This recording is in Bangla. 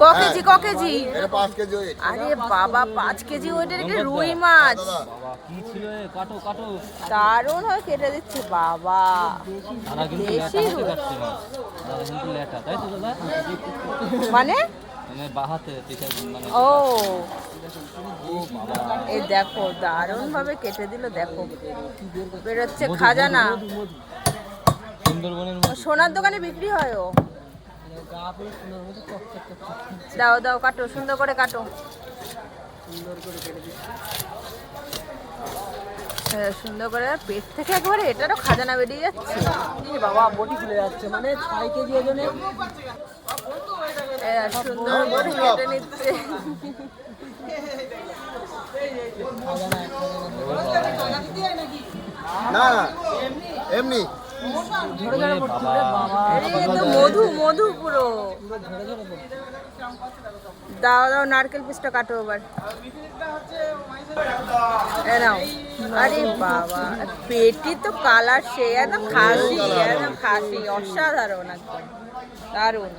ক কেজি ক কেজি? আরে বাবা 5 কেজি ওইটার একটা রুই মাছ। দারুণ হয় কেটে দিচ্ছে বাবা। মানে ও এই দেখো দারুণ ভাবে কেটে দিল, দেখো বেরোচ্ছে খাজানা। সোনার দোকানে বিক্রি হয় ও। দাও দাও কাটো, সুন্দর করে কাটো। সুন্দর করে পেট থেকে একবারে এটারও খাজানা বেরিয়ে যাচ্ছে বাবা, বডি খুলে যাচ্ছে, মানে 6 কেজি ওজনে সুন্দর করে কেটে নিচ্ছে। না এমনি মধু মধু পুরো। দাও দাও নারকেল পিসটা কাটো এবার। নাও। আরে বাবা পেটি তো কালার সে একদম খাসি, একদম খাসি অসাধারণ একদম দারুণ।